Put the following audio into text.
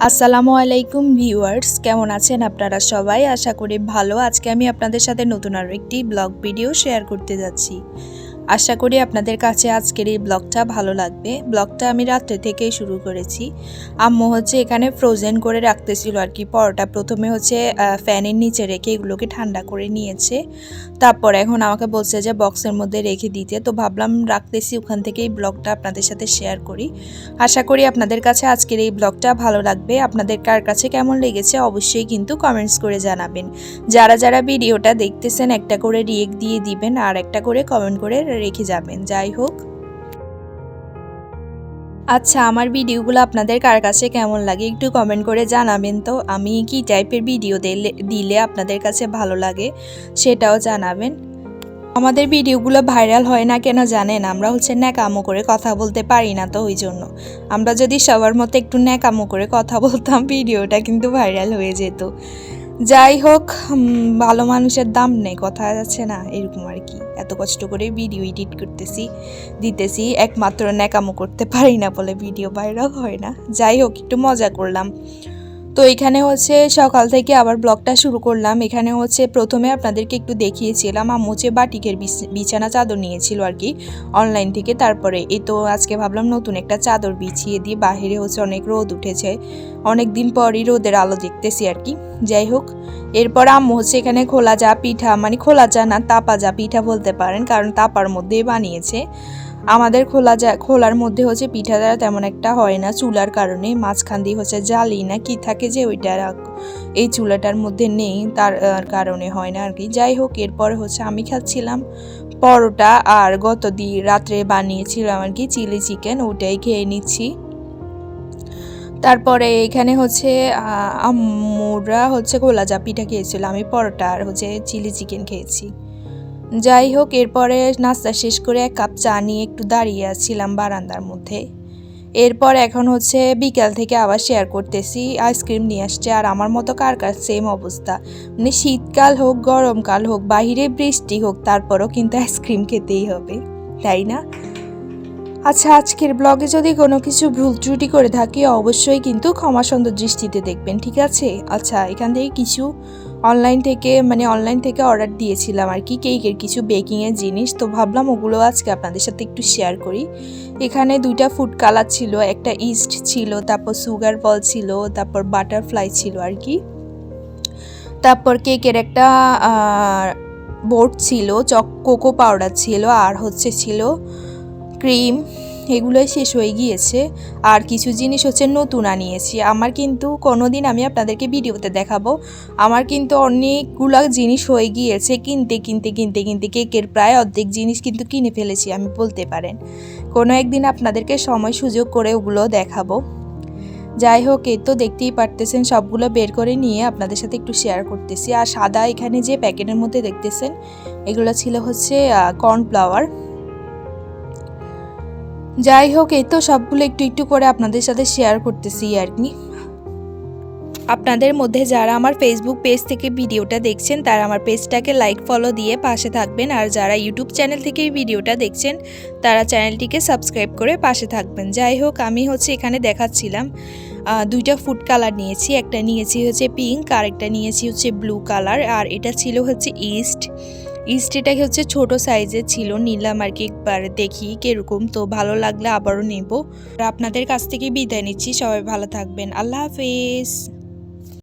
আসসালামু আলাইকুম ভিউয়ার্স, কেমন আছেন আপনারা সবাই? আশা করি ভালো। আজকে আমি আপনাদের সাথে নতুন আরও একটি ব্লগ ভিডিও শেয়ার করতে যাচ্ছি। আশা করি আপনাদের কাছে আজকের এই ব্লগটা ভালো লাগবে। ব্লগটা আমি রাত্রে থেকেই শুরু করেছি। আম্মু এখানে ফ্রোজেন করে রাখতেছিল আর কি। পরোটা প্রথমে ফ্যানের নিচে রেখে এগুলোকে ঠান্ডা করে নিয়েছে। তারপর এখন আমাকে বলছে যে বক্সের মধ্যে রেখে দিতে, তো ভাবলাম রাখতেছি, ওখান থেকেই ব্লগটা আপনাদের সাথে শেয়ার করি। আশা করি আপনাদের কাছে আজকের এই ব্লগটা ভালো লাগবে। আপনাদের কার কাছে কেমন লেগেছে অবশ্যই কিন্তু কমেন্টস করে জানাবেন। যারা যারা ভিডিওটা দেখতেছেন একটা করে রিয়েক্ট দিয়ে দিবেন আর একটা করে কমেন্ট করে রেখে যাবেন। যাই হোক, আচ্ছা, আমার ভিডিওগুলো আপনাদের কার কাছে কেমন লাগে একটু কমেন্ট করে জানাবেন। তো আমি কি টাইপের ভিডিও দিলে আপনাদের কাছে ভালো লাগে সেটাও জানাবেন। আমাদের ভিডিওগুলো ভাইরাল হয় না কেন জানেন? আমরা ন্যাকামো করে কথা বলতে পারি না, তো ওই জন্য। আমরা যদি সবার মতো একটু ন্যাকামো করে কথা বলতাম ভিডিওটা কিন্তু ভাইরাল হয়ে যেত। যাই হোক, ভালো মানুষের দাম নেই, কথা যাচ্ছে না, এরকম আর কি। এত কষ্ট করে ভিডিও এডিট দিতেছি একমাত্র ন্যাকামো করতে পারি না বলে ভিডিও ভাইরাল হয় না। যাই হোক, একটু মজা করলাম। তো এখানে সকাল থেকে আবার ব্লগটা শুরু করলাম। এখানে প্রথমে আপনাদেরকে একটু দেখিয়েছিলাম আম্মু বাটিকের বিছানা চাদর নিয়েছিল আর কি অনলাইন থেকে। তারপরে এই তো আজকে ভাবলাম নতুন একটা চাদর বিছিয়ে দিই। বাহিরে অনেক রোদ উঠেছে, অনেক দিন পরই রোদের আলো দেখতেছি আর কি। যাই হোক, এরপর আম্মু এখানে খোলা যা পিঠা, মানে খোলা যা না, তাপা যা পিঠা বলতে পারেন, কারণ তাপার মধ্যেই বানিয়েছে। আমাদের খোলার মধ্যে পিঠা দ্বারা তেমন একটা হয় না চুলার কারণে। মাঝখান দিয়ে জালি না কি থাকে যে ওইটা এই চুলাটার মধ্যে নেই, তার কারণে হয় না আর কি। যাই হোক, এরপরে আমি খাচ্ছিলাম পরোটা, আর রাত্রে বানিয়েছিলাম আর কি চিলি চিকেন, ওটাই খেয়ে নিচ্ছি। তারপরে এখানে আম্মুরা খোলা যা পিঠা খেয়েছিল, আমি পরোটা আর চিলি চিকেন খেয়েছি। যাই হোক, এরপরে নাস্তা শেষ করে এক কাপ চা নিয়ে একটু দাঁড়িয়ে আছিলাম বারান্দার মধ্যে। এরপর এখন বিকাল থেকে আবার শেয়ার করতেছি, আইসক্রিম নিয়ে আসছে। আর আমার মতো কার কার সেম অবস্থা, মানে শীতকাল হোক গরমকাল হোক বাহিরে বৃষ্টি হোক, তারপরও কিন্তু আইসক্রিম খেতেই হবে, তাই না? আচ্ছা, আজকের ব্লগে যদি কোনো কিছু ভুল ত্রুটি করে থাকি অবশ্যই কিন্তু ক্ষমা সুন্দর দৃষ্টিতে দেখবেন, ঠিক আছে? আচ্ছা, এখান থেকে কিছু অনলাইন থেকে অর্ডার দিয়েছিলাম আর কি, কেকের কিছু বেকিংয়ের জিনিস। তো ভাবলাম ওগুলো আজকে আপনাদের সাথে একটু শেয়ার করি। এখানে 2টা ফুড কালার ছিল, একটা ইস্ট ছিল, তারপর সুগার বল ছিল, তারপর বাটারফ্লাই ছিল আর কি। তারপর কেকের একটা বোর্ড ছিল, কোকো পাউডার ছিল, আর ছিল ক্রিম। এগুলোই শেষ হয়ে গিয়েছে। আর কিছু জিনিস নতুন আনিয়েছি। আমার কিন্তু কোনোদিন আমি আপনাদেরকে ভিডিওতে দেখাবো, আমার কিন্তু অনেকগুলো জিনিস হয়ে গিয়েছে কিনতে কেকের প্রায় অর্ধেক জিনিস কিন্তু কিনে ফেলেছি আমি বলতে পারেন। কোনো একদিন আপনাদেরকে সময় সুযোগ করে ওগুলো দেখাবো। যাই হোক, এই তো দেখতেই পারতেছেন সবগুলো বের করে নিয়ে আপনাদের সাথে একটু শেয়ার করতেছি। আর সাদা এখানে যে প্যাকেটের মধ্যে দেখতেছেন এগুলো ছিল কর্নফ্লাওয়ার। যাই হোক, এই তো সবগুলো একটু একটু করে আপনাদের সাথে শেয়ার করতেছি আর কি। আপনাদের মধ্যে যারা আমার ফেসবুক পেজ থেকে ভিডিওটা দেখছেন তারা আমার পেজটাকে লাইক ফলো দিয়ে পাশে থাকবেন, আর যারা ইউটিউব চ্যানেল থেকে ভিডিওটা দেখছেন তারা চ্যানেলটিকে সাবস্ক্রাইব করে পাশে থাকবেন। যাই হোক, আমি এখানে দেখাচ্ছিলাম 2টা ফুড কালার নিয়েছি, একটা নিয়েছি পিঙ্ক, আর একটা নিয়েছি ব্লু কালার। আর এটা ছিল ইস্ট এটা ছোট সাইজের ছিল, নিলাম আর কি, একবার দেখি কিরকম, তো ভালো লাগলে আবারও নেব। আপনাদের কাছ থেকে বিদায় নিচ্ছি, সবাই ভালো থাকবেন, আল্লাহ হাফেজ।